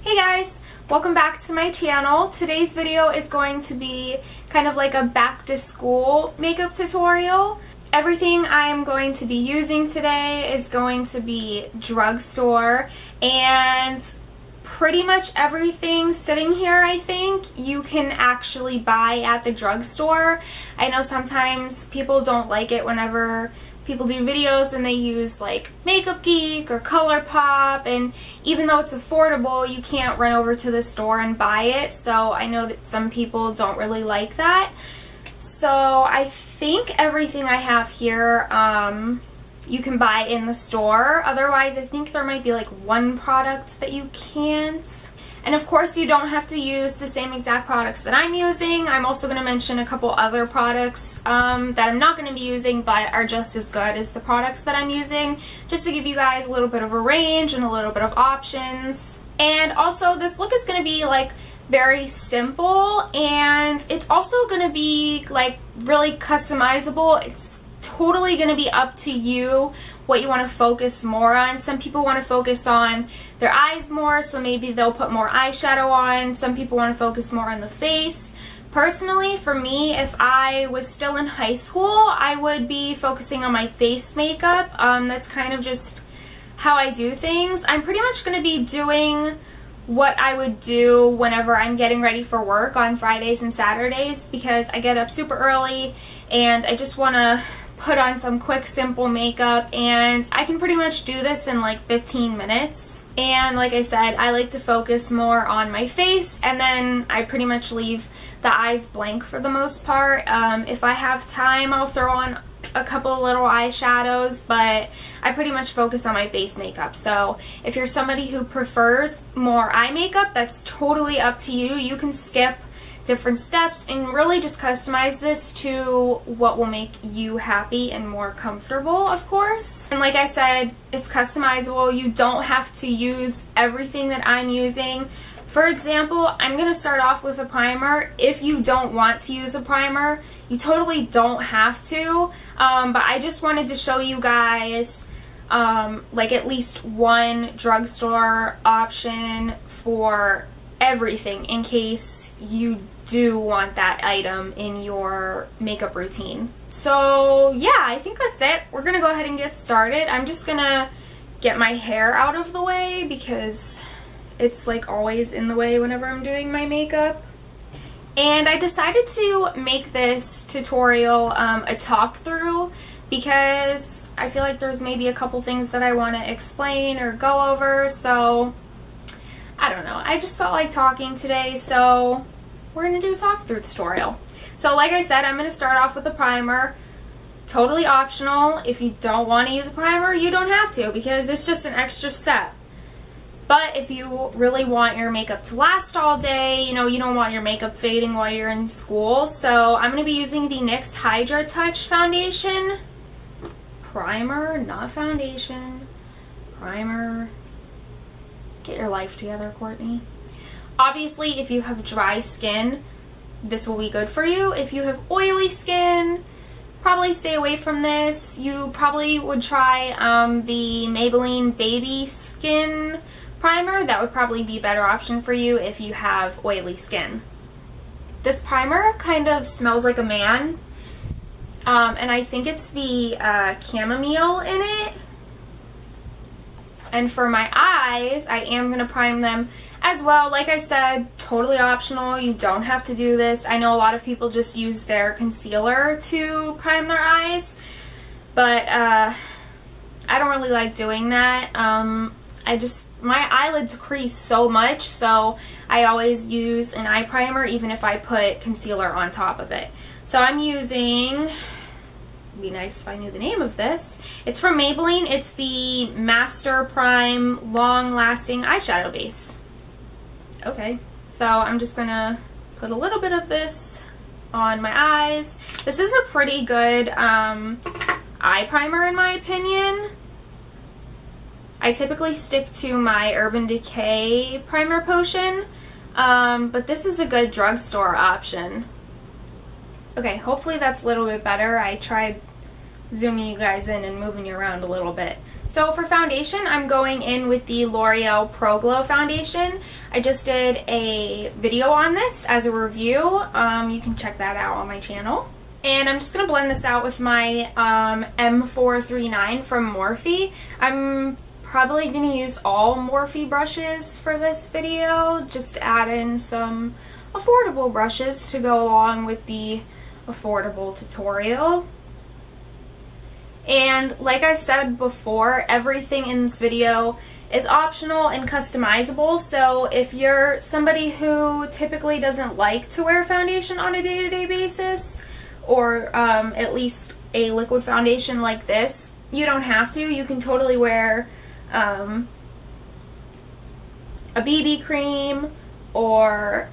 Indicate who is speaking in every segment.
Speaker 1: Hey guys, welcome back to my channel. Today's video is going to be kind of like a back to school makeup tutorial. Everything I am going to be using today is going to be drugstore, and pretty much everything sitting here I think you can actually buy at the drugstore. I know sometimes people don't like it whenever people do videos and they use like Makeup Geek or ColourPop, and even though it's affordable, you can't run over to the store and buy it. So I know that some people don't really like that. So I think everything I have here you can buy in the store. Otherwise, I think there might be like one product that you can't. And of course, you don't have to use the same exact products that I'm using. I'm also going to mention a couple other products that I'm not going to be using but are just as good as the products that I'm using, just to give you guys a little bit of a range and a little bit of options. And also, this look is going to be like very simple, and it's also going to be like really customizable. It's totally going to be up to you what you want to focus more on. Some people want to focus on their eyes more, so maybe they'll put more eyeshadow on. Some people want to focus more on the face. Personally, for me, if I was still in high school, I would be focusing on my face makeup. That's kind of just how I do things. I'm pretty much going to be doing what I would do whenever I'm getting ready for work on Fridays and Saturdays, because I get up super early and I just want to put on some quick simple makeup, and I can pretty much do this in like 15 minutes. And like I said, I like to focus more on my face, and then I pretty much leave the eyes blank for the most part. If I have time, I'll throw on a couple little eyeshadows, but I pretty much focus on my face makeup. So if you're somebody who prefers more eye makeup, that's totally up to you. You can skip different steps and really just customize this to what will make you happy and more comfortable, of course. And like I said, it's customizable. You don't have to use everything that I'm using. For example, I'm going to start off with a primer. If you don't want to use a primer, you totally don't have to, but I just wanted to show you guys like at least one drugstore option for everything in case you do want that item in your makeup routine. So yeah, I think that's it. We're gonna go ahead and get started. I'm just gonna get my hair out of the way because it's like always in the way whenever I'm doing my makeup. And I decided to make this tutorial a talk through because I feel like there's maybe a couple things that I want to explain or go over, so I don't know. I just felt like talking today, so we're going to do a talk through tutorial. So like I said, I'm going to start off with a primer. Totally optional. If you don't want to use a primer, you don't have to, because it's just an extra step. But if you really want your makeup to last all day, you know, you don't want your makeup fading while you're in school, so I'm going to be using the NYX Hydra Touch Foundation. Primer, not foundation. Primer. Get your life together, Courtney. Obviously, if you have dry skin, this will be good for you. If you have oily skin, probably stay away from this. You probably would try the Maybelline Baby Skin Primer. That would probably be a better option for you if you have oily skin. This primer kind of smells like a man, and I think it's the chamomile in it. And for my eyes, I am going to prime them as well. Like I said, totally optional. You don't have to do this. I know a lot of people just use their concealer to prime their eyes, but I don't really like doing that. My eyelids crease so much, so I always use an eye primer even if I put concealer on top of it. So I'm using, it'd be nice if I knew the name of this. It's from Maybelline. It's the Master Prime Long Lasting Eyeshadow Base. Okay, so I'm just gonna put a little bit of this on my eyes. This is a pretty good eye primer in my opinion. I typically stick to my Urban Decay primer potion, but this is a good drugstore option. Okay, hopefully that's a little bit better. I tried zooming you guys in and moving you around a little bit. So for foundation, I'm going in with the L'Oreal Pro Glow foundation. I just did a video on this as a review. You can check that out on my channel. And I'm just going to blend this out with my M439 from Morphe. I'm probably going to use all Morphe brushes for this video, just to add in some affordable brushes to go along with the affordable tutorial. And like I said before, everything in this video is optional and customizable, so if you're somebody who typically doesn't like to wear foundation on a day-to-day basis, or at least a liquid foundation like this, you don't have to. You can totally wear a BB cream or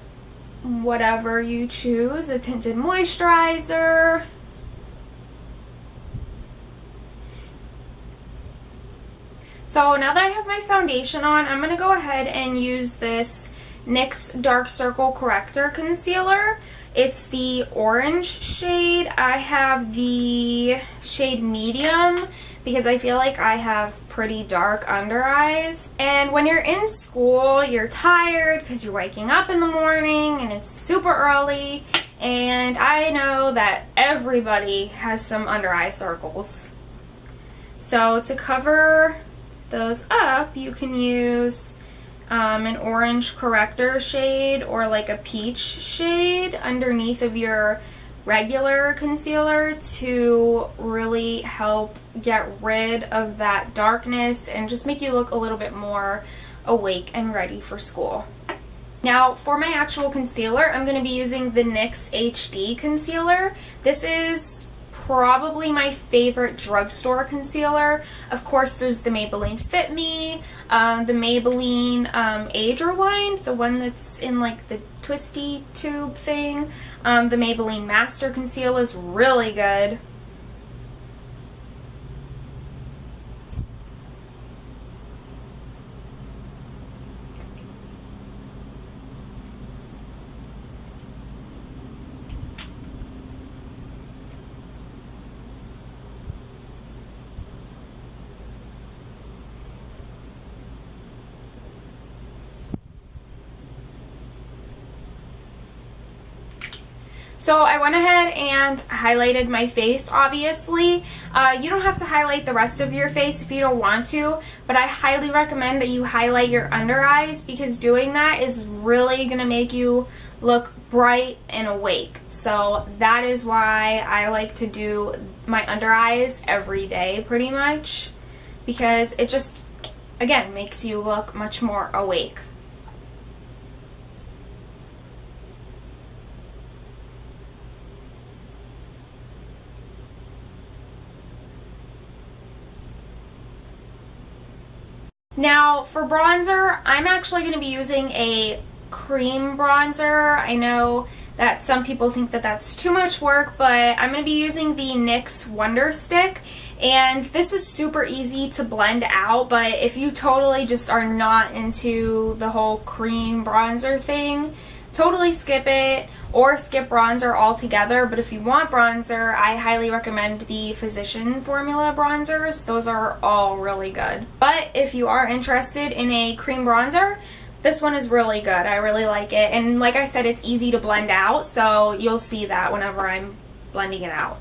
Speaker 1: whatever you choose, a tinted moisturizer. So now that I have my foundation on, I'm going to go ahead and use this NYX Dark Circle Corrector Concealer. It's the orange shade. I have the shade medium because I feel like I have pretty dark under eyes. And when you're in school, you're tired because you're waking up in the morning and it's super early. And I know that everybody has some under eye circles. So to cover those up, you can use an orange corrector shade or like a peach shade underneath of your regular concealer to really help get rid of that darkness and just make you look a little bit more awake and ready for school. Now for my actual concealer, I'm going to be using the NYX HD concealer. This is probably my favorite drugstore concealer. Of course, there's the Maybelline Fit Me, the Maybelline Age Rewind, the one that's in like the twisty tube thing. The Maybelline Master Conceal is really good. So I went ahead and highlighted my face, obviously. You don't have to highlight the rest of your face if you don't want to, but I highly recommend that you highlight your under eyes because doing that is really going to make you look bright and awake. So that is why I like to do my under eyes every day pretty much, because it just, again, makes you look much more awake. Now for bronzer, I'm actually going to be using a cream bronzer. I know that some people think that that's too much work, but I'm going to be using the NYX Wonder Stick. And this is super easy to blend out, but if you totally just are not into the whole cream bronzer thing, totally skip it or skip bronzer altogether. But if you want bronzer, I highly recommend the Physician Formula bronzers. Those are all really good. But if you are interested in a cream bronzer, this one is really good. I really like it. And like I said, it's easy to blend out, so you'll see that whenever I'm blending it out.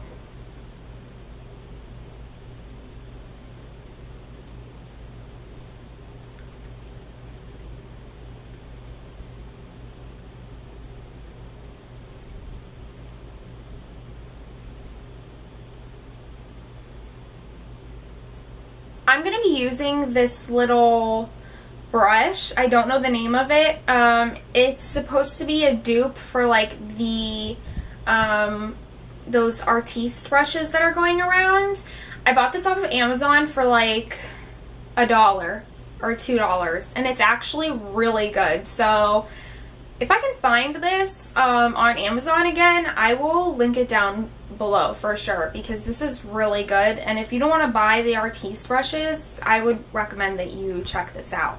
Speaker 1: I'm going to be using this little brush. I don't know the name of it. It's supposed to be a dupe for like the those artiste brushes that are going around. I bought this off of Amazon for like $1 or $2, and it's actually really good. So if I can find this on Amazon again, I will link it down below for sure, because this is really good. And if you don't want to buy the artiste brushes, I would recommend that you check this out.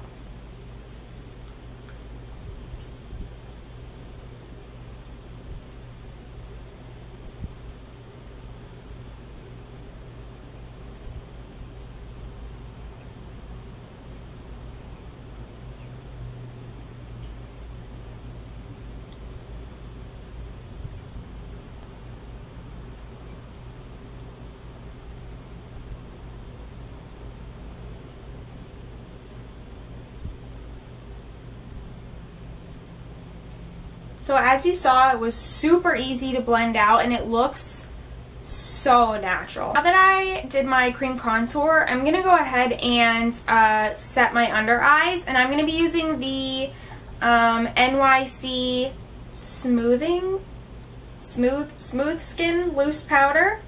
Speaker 1: So as you saw, it was super easy to blend out and it looks so natural. Now that I did my cream contour, I'm going to go ahead and set my under eyes, and I'm going to be using the NYC Smooth Skin Loose Powder.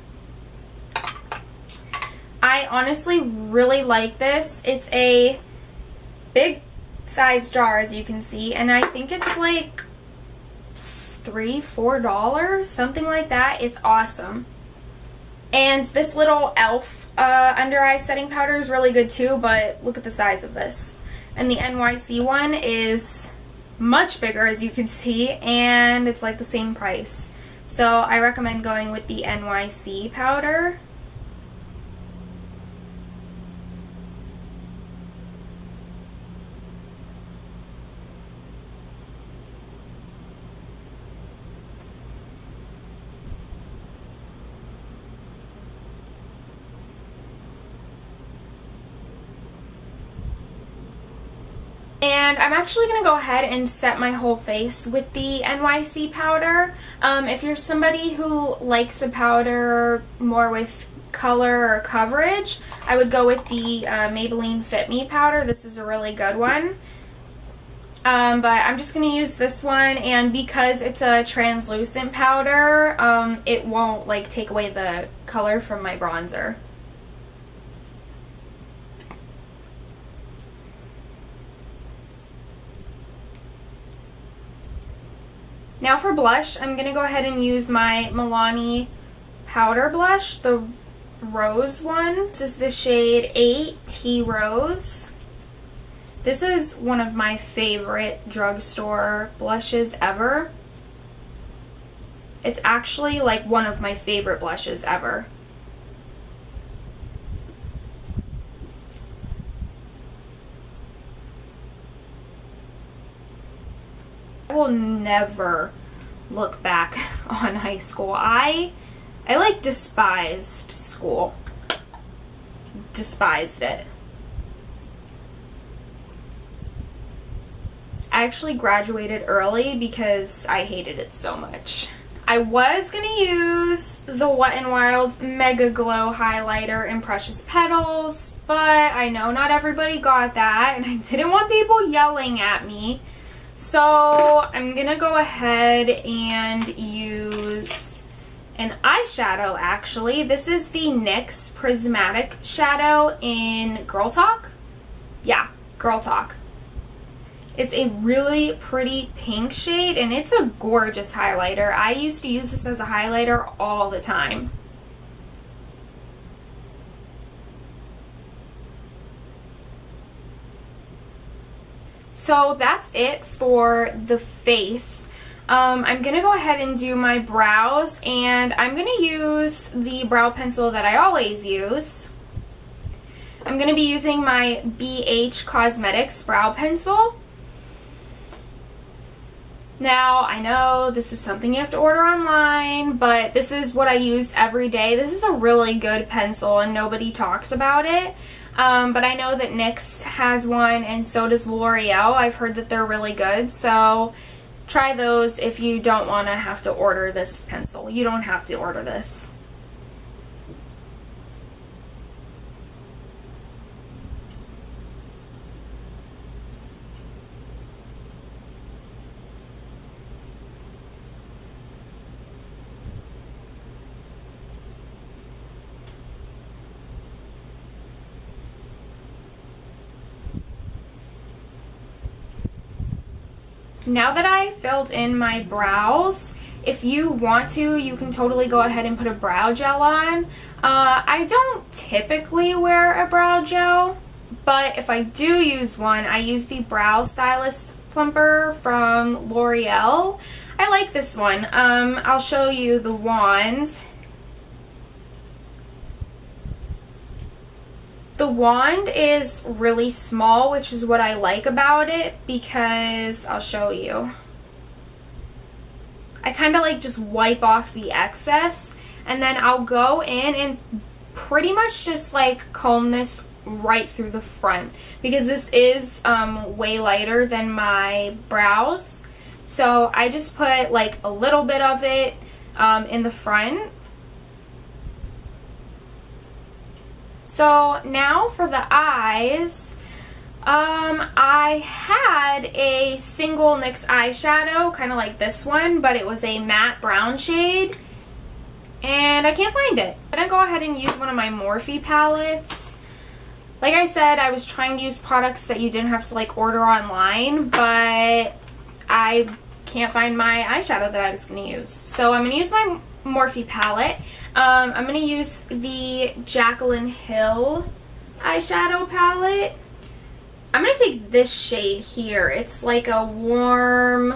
Speaker 1: I honestly really like this. It's a big size jar, as you can see, and I think it's like $3-4, something like that. It's awesome. And this little e.l.f. under eye setting powder is really good too, but look at the size of this. And the NYC one is much bigger, as you can see, and it's like the same price. So I recommend going with the NYC powder. And I'm actually going to go ahead and set my whole face with the NYC powder. If you're somebody who likes a powder more with color or coverage, I would go with the Maybelline Fit Me powder. This is a really good one. But I'm just going to use this one, and because it's a translucent powder, it won't like take away the color from my bronzer. Now for blush, I'm going to go ahead and use my Milani powder blush, the rose one. This is the shade 8 Tea Rose. This is one of my favorite drugstore blushes ever. It's actually like one of my favorite blushes ever. I will never look back on high school. I like despised school. Despised it. I actually graduated early because I hated it so much. I was going to use the Wet n Wild Mega Glow highlighter in Precious Petals, but I know not everybody got that, and I didn't want people yelling at me. So I'm going to go ahead and use an eyeshadow, actually. This is the NYX Prismatic Shadow in Girl Talk. Yeah, Girl Talk. It's a really pretty pink shade, and it's a gorgeous highlighter. I used to use this as a highlighter all the time. So that's it for the face. I'm going to go ahead and do my brows, and I'm going to use the brow pencil that I always use. I'm going to be using my BH Cosmetics brow pencil. Now, I know this is something you have to order online, but this is what I use every day. This is a really good pencil, and nobody talks about it. But I know that NYX has one, and so does L'Oreal. I've heard that they're really good, so try those if you don't want to have to order this pencil. You don't have to order this. Now that I filled in my brows, if you want to, you can totally go ahead and put a brow gel on. I don't typically wear a brow gel, but if I do use one, I use the Brow Stylist Plumper from L'Oreal. I like this one. I'll show you the wand. The wand is really small, which is what I like about it, because I'll show you. I kind of like just wipe off the excess, and then I'll go in and pretty much just like comb this right through the front, because this is way lighter than my brows. So I just put like a little bit of it in the front. So now for the eyes, I had a single NYX eyeshadow, kind of like this one, but it was a matte brown shade, and I can't find it. I'm gonna go ahead and use one of my Morphe palettes. Like I said, I was trying to use products that you didn't have to like order online, but I can't find my eyeshadow that I was gonna use. So I'm gonna use my Morphe palette. I'm gonna use the Jaclyn Hill eyeshadow palette. I'm going to take this shade here. It's like a warm,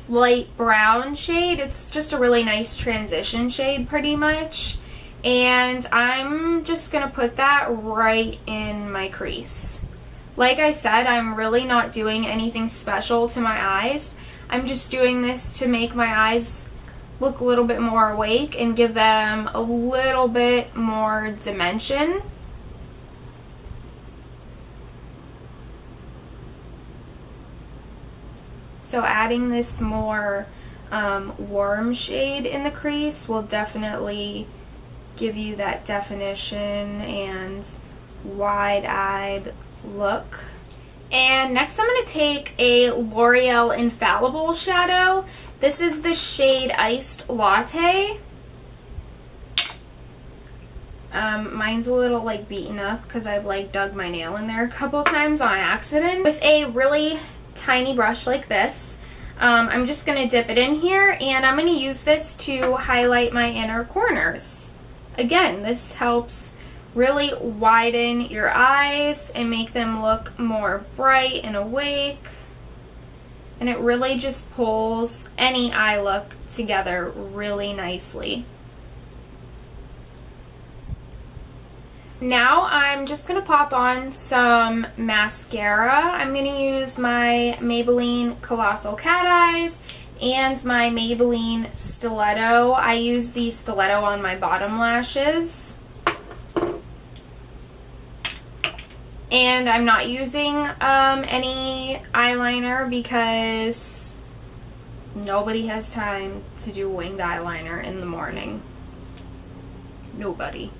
Speaker 1: light brown shade. It's just a really nice transition shade pretty much. And I'm just going to put that right in my crease. Like I said, I'm really not doing anything special to my eyes. I'm just doing this to make my eyes look a little bit more awake and give them a little bit more dimension. So adding this more warm shade in the crease will definitely give you that definition and wide-eyed look. And next I'm going to take a L'Oreal Infallible shadow. This is the shade Iced Latte. Mine's a little like beaten up because I've like dug my nail in there a couple times on accident. With a really tiny brush like this, I'm just going to dip it in here, and I'm going to use this to highlight my inner corners. Again, this helps really widen your eyes and make them look more bright and awake, and it really just pulls any eye look together really nicely. Now I'm just going to pop on some mascara. I'm going to use my Maybelline Colossal Cat Eyes and my Maybelline Stiletto. I use the Stiletto on my bottom lashes. And I'm not using any eyeliner because nobody has time to do winged eyeliner in the morning. Nobody.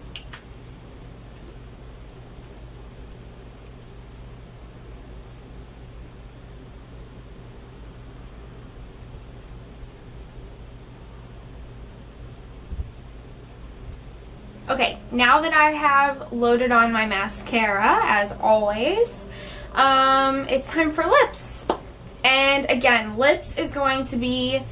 Speaker 1: Okay, now that I have loaded on my mascara, as always, it's time for lips. And again, lips is going to be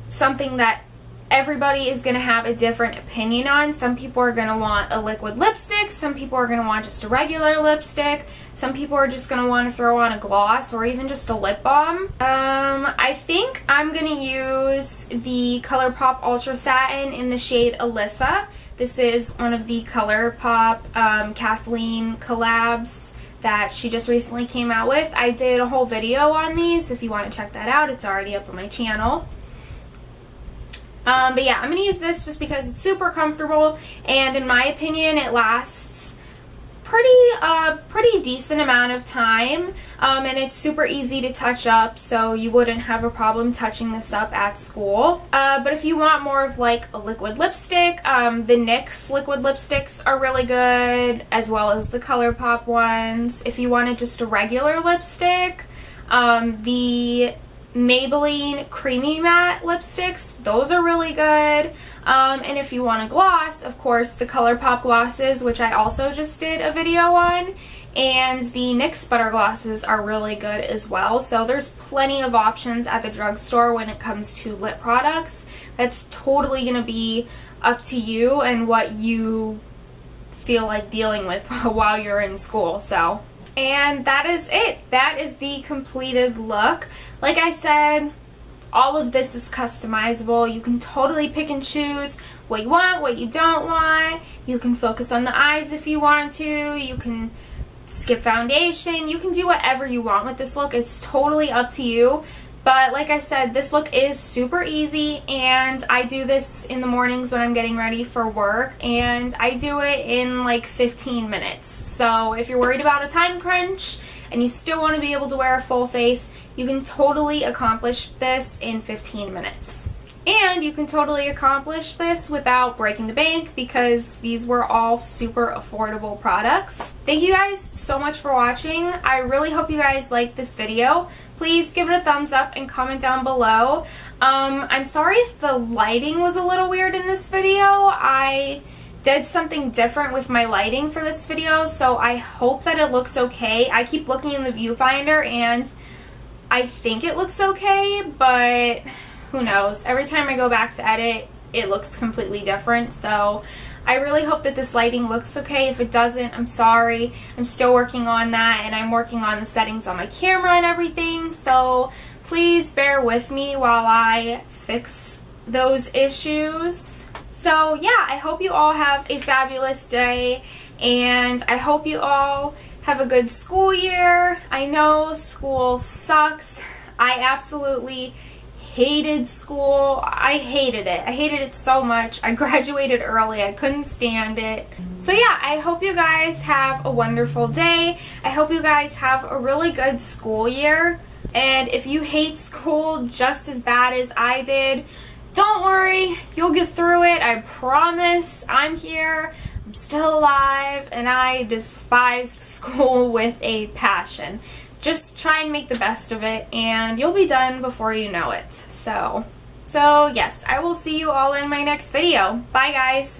Speaker 1: something that everybody is going to have a different opinion on. Some people are going to want a liquid lipstick, some people are going to want just a regular lipstick, some people are just going to want to throw on a gloss or even just a lip balm. I think I'm going to use the ColourPop Ultra Satin in the shade Alyssa. This is one of the ColourPop Kathleen collabs that she just recently came out with. I did a whole video on these. If you want to check that out, it's already up on my channel. But yeah, I'm going to use this just because it's super comfortable, and in my opinion, it lasts pretty decent amount of time, and it's super easy to touch up, so you wouldn't have a problem touching this up at school. But if you want more of like a liquid lipstick, the NYX liquid lipsticks are really good, as well as the ColourPop ones. If you wanted just a regular lipstick, the Maybelline Creamy Matte lipsticks, those are really good. And if you want a gloss, of course, the ColourPop glosses, which I also just did a video on, and the NYX Butter glosses are really good as well. So there's plenty of options at the drugstore when it comes to lip products. That's totally going to be up to you and what you feel like dealing with while you're in school. So, and that is it. That is the completed look. Like I said, all of this is customizable. You can totally pick and choose what you want, what you don't want. You can focus on the eyes if you want to. You can skip foundation. You can do whatever you want with this look. It's totally up to you. But like I said, this look is super easy, and I do this in the mornings when I'm getting ready for work, and I do it in like 15 minutes. So if you're worried about a time crunch and you still want to be able to wear a full face, you can totally accomplish this in 15 minutes. And you can totally accomplish this without breaking the bank because these were all super affordable products. Thank you guys so much for watching. I really hope you guys liked this video. Please give it a thumbs up and comment down below. I'm sorry if the lighting was a little weird in this video. I did something different with my lighting for this video, so I hope that it looks okay. I keep looking in the viewfinder and I think it looks okay, but who knows? Every time I go back to edit, it looks completely different. So I really hope that this lighting looks okay. If it doesn't, I'm sorry. I'm still working on that, and I'm working on the settings on my camera and everything. So please bear with me while I fix those issues. So yeah, I hope you all have a fabulous day, and I hope you all have a good school year. I know school sucks. I absolutely hated school. I hated it. I hated it so much. I graduated early. I couldn't stand it. So yeah, I hope you guys have a wonderful day. I hope you guys have a really good school year. And if you hate school just as bad as I did, don't worry. You'll get through it. I promise. I'm here. I'm still alive. And I despised school with a passion. Just try and make the best of it, and you'll be done before you know it. So yes, I will see you all in my next video. Bye, guys.